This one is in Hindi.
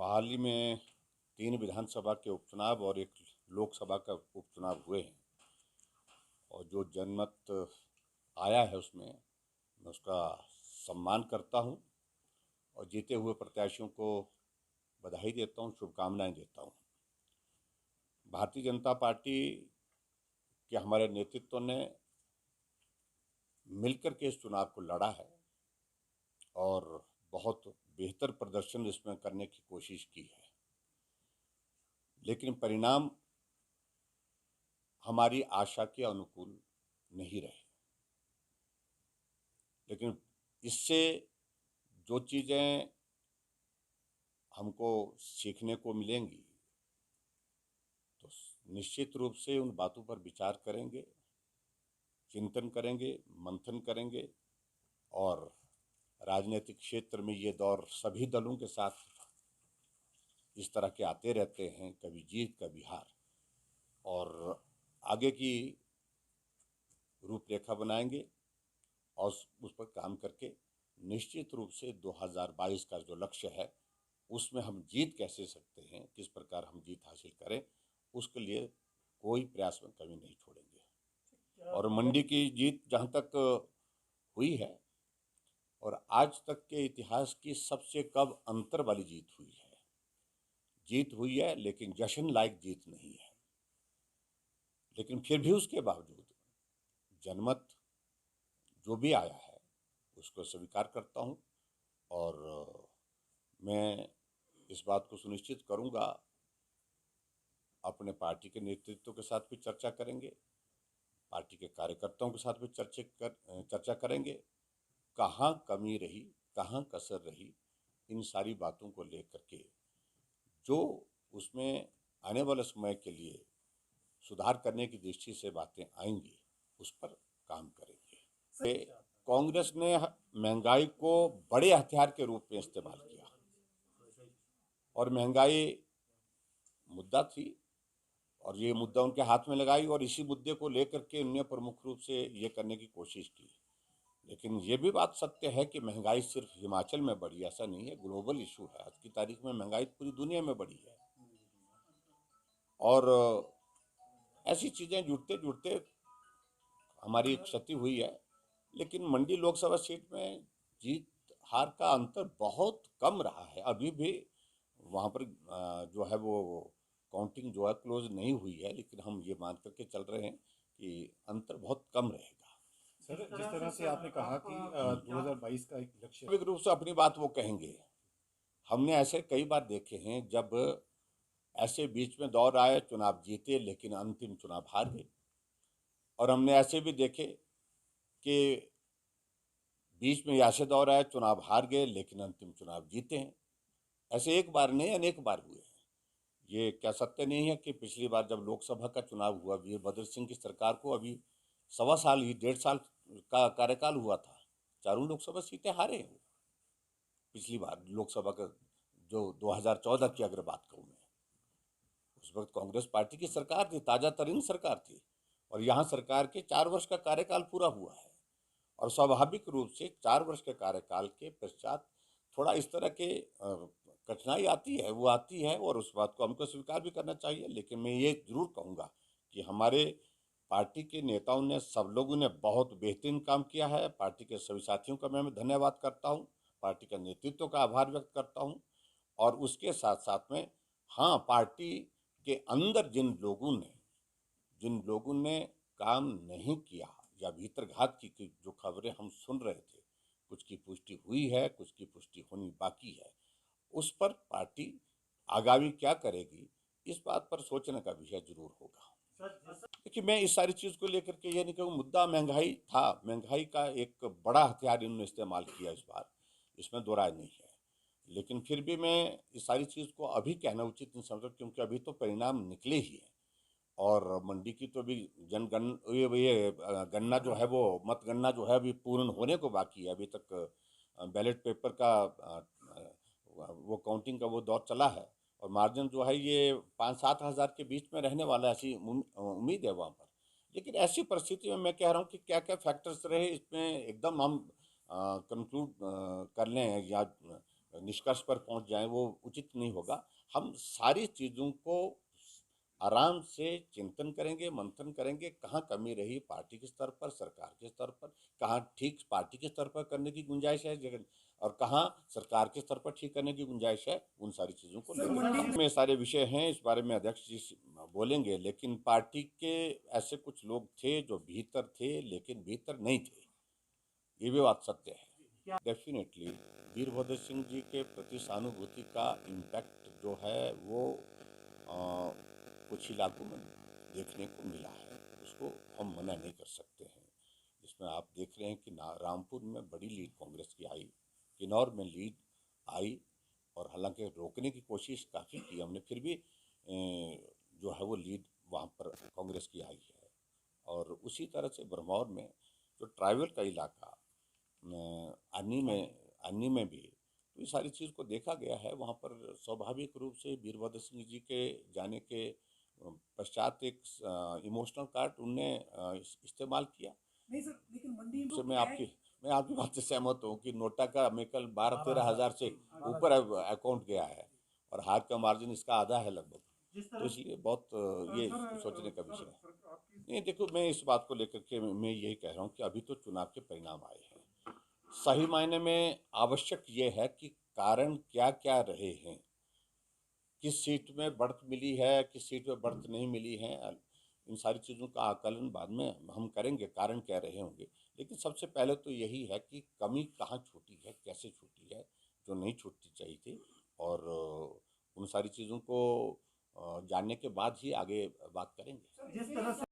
हाल ही में 3 विधानसभा के उपचुनाव और एक लोकसभा का उपचुनाव हुए हैं और जो जनमत आया है उसमें मैं उसका सम्मान करता हूं और जीते हुए प्रत्याशियों को बधाई देता हूं, शुभकामनाएं देता हूं। भारतीय जनता पार्टी के हमारे नेतृत्व ने मिलकर के इस चुनाव को लड़ा है और बहुत बेहतर प्रदर्शन इसमें करने की कोशिश की है, लेकिन परिणाम हमारी आशा के अनुकूल नहीं रहे। लेकिन इससे जो चीज़ें हमको सीखने को मिलेंगी तो निश्चित रूप से उन बातों पर विचार करेंगे, चिंतन करेंगे, मंथन करेंगे और राजनीतिक क्षेत्र में ये दौर सभी दलों के साथ इस तरह के आते रहते हैं, कभी जीत कभी हार, और आगे की रूपरेखा बनाएंगे और उस पर काम करके निश्चित रूप से 2022 का जो लक्ष्य है उसमें हम जीत कैसे सकते हैं, किस प्रकार हम जीत हासिल करें, उसके लिए कोई प्रयास में कमी नहीं छोड़ेंगे। और मंडी की जीत जहाँ तक हुई है और आज तक के इतिहास की सबसे कम अंतर वाली जीत हुई है, लेकिन जश्न लायक जीत नहीं है। लेकिन फिर भी उसके बावजूद जनमत जो भी आया है उसको स्वीकार करता हूं और मैं इस बात को सुनिश्चित करूंगा, अपने पार्टी के नेतृत्व के साथ भी चर्चा करेंगे, पार्टी के कार्यकर्ताओं के साथ भी चर्चा करेंगे, कहाँ कमी रही, कहाँ कसर रही, इन सारी बातों को लेकर के जो उसमें आने वाले समय के लिए सुधार करने की दृष्टि से बातें आएंगी उस पर काम करेंगे। कांग्रेस ने महंगाई को बड़े हथियार के रूप में इस्तेमाल किया और महंगाई मुद्दा थी और ये मुद्दा उनके हाथ में लगाई और इसी मुद्दे को लेकर के उन्होंने प्रमुख रूप से ये करने की कोशिश की। लेकिन ये भी बात सत्य है कि महंगाई सिर्फ हिमाचल में बढ़ी, ऐसा नहीं है, ग्लोबल इशू है। आज की तारीख में महंगाई पूरी दुनिया में बढ़ी है और ऐसी चीज़ें जुड़ते जुड़ते हमारी क्षति हुई है। लेकिन मंडी लोकसभा सीट में जीत हार का अंतर बहुत कम रहा है। अभी भी वहाँ पर जो है वो काउंटिंग जो है क्लोज नहीं हुई है, लेकिन हम ये मान करके चल रहे हैं कि अंतर बहुत कम रहेगा। सर, जिस तरह से आपने कहा कि 2022 का एक लक्ष्य स्वाभाविक रूप से अपनी बात वो कहेंगे। हमने ऐसे कई बार देखे हैं जब ऐसे बीच में दौर आए, चुनाव जीते लेकिन अंतिम चुनाव हार गए, और हमने ऐसे भी देखे कि बीच में ऐसे दौर आए, चुनाव हार गए लेकिन अंतिम चुनाव जीते हैं। ऐसे एक बार नहीं अनेक बार हुए हैं। ये क्या सत्य नहीं है कि पिछली बार जब लोकसभा का चुनाव हुआ, वीरभद्र सिंह की सरकार को अभी 1.25 साल ही 1.5 साल का कार्यकाल हुआ था, चारों लोकसभा सीटें हारे हैं। पिछली बार लोकसभा का जो 2014 की अगर बात करूँ मैं, उस वक्त कांग्रेस पार्टी की सरकार थी, ताजा तरीन सरकार थी, और यहाँ सरकार के 4 वर्ष का कार्यकाल पूरा हुआ है और स्वाभाविक रूप से 4 वर्ष के कार्यकाल के पश्चात थोड़ा इस तरह के कठिनाई आती है, वो आती है और उस बात को हमको स्वीकार भी करना चाहिए। लेकिन मैं ये जरूर कहूँगा कि हमारे पार्टी के नेताओं ने, सब लोगों ने बहुत बेहतरीन काम किया है। पार्टी के सभी साथियों का मैं धन्यवाद करता हूँ, पार्टी का नेतृत्व का आभार व्यक्त करता हूँ और उसके साथ साथ में हाँ, पार्टी के अंदर जिन लोगों ने काम नहीं किया या भीतरघात की जो खबरें हम सुन रहे थे, कुछ की पुष्टि हुई है, कुछ की पुष्टि होनी बाकी है, उस पर पार्टी आगामी क्या करेगी इस बात पर सोचने का विषय जरूर होगा। देखिए, मैं इस सारी चीज़ को लेकर के ये नहीं कहूँ, मुद्दा महंगाई था, महंगाई का एक बड़ा हथियार इन्होंने इस्तेमाल किया इस बार, इसमें दो राय नहीं है। लेकिन फिर भी मैं इस सारी चीज़ को अभी कहना उचित नहीं समझता, क्योंकि अभी तो परिणाम निकले ही हैं और मंडी की तो अभी गणना जो है वो मतगणना जो है अभी पूर्ण होने को बाकी है। अभी तक बैलेट पेपर का वो काउंटिंग का वो दौर चला है और मार्जिन जो है ये 5-7 हज़ार के बीच में रहने वाला, ऐसी उम्मीद है वहाँ पर। लेकिन ऐसी परिस्थिति में मैं कह रहा हूँ कि क्या क्या फैक्टर्स रहे इसमें एकदम हम कंक्लूड कर लें या निष्कर्ष पर पहुंच जाएं वो उचित नहीं होगा। हम सारी चीज़ों को आराम से चिंतन करेंगे, मंथन करेंगे, कहाँ कमी रही पार्टी के स्तर पर, सरकार के स्तर पर, कहाँ ठीक पार्टी के स्तर पर करने की गुंजाइश है जगह, और कहाँ सरकार के स्तर पर ठीक करने की गुंजाइश है, उन सारी चीज़ों को लेकर में सारे विषय हैं। इस बारे में अध्यक्ष जी बोलेंगे, लेकिन पार्टी के ऐसे कुछ लोग थे जो भीतर थे लेकिन भीतर नहीं थे, ये भी बात सत्य है। डेफिनेटली वीरभद्र सिंह जी के प्रति सहानुभूति का इम्पैक्ट जो है वो कुछ इलाकों में देखने को मिला है, उसको हम मना नहीं कर सकते हैं। इसमें आप देख रहे हैं कि रामपुर में बड़ी लीड कांग्रेस की आई, किन्नौर में लीड आई, और हालांकि रोकने की कोशिश काफ़ी की हमने, फिर भी जो है वो लीड वहाँ पर कांग्रेस की आई है। और उसी तरह से ब्रह्मौर में जो ट्राइबल का इलाका अन्नी में भी, तो ये सारी चीज़ को देखा गया है। वहाँ पर स्वाभाविक रूप से वीरभद्र सिंह जी के जाने के पश्चात एक इमोशनल कार्ड उनने इस्तेमाल किया। नहीं सर, लेकिन मंडी में तो मैं आपकी बात से सहमत हूँ कि नोटा का हमें कल 12-13 हज़ार से ऊपर अकाउंट गया है, और हार का मार्जिन इसका आधा है लगभग, तो इसलिए बहुत ये सोचने का विषय है। नहीं देखो, मैं इस बात को लेकर के मैं यही कह रहा हूँ कि अभी तो चुनाव के परिणाम आए हैं। सही मायने में आवश्यक ये है कि कारण क्या क्या रहे हैं, किस सीट में बढ़त मिली है, किस सीट में बढ़त नहीं मिली है, इन सारी चीज़ों का आकलन बाद में हम करेंगे, कारण क्या रहे होंगे। लेकिन सबसे पहले तो यही है कि कमी कहाँ छूटी है, कैसे छूटी है, जो नहीं छूटनी चाहिए थी, और उन सारी चीज़ों को जानने के बाद ही आगे बात करेंगे। जिस तरह से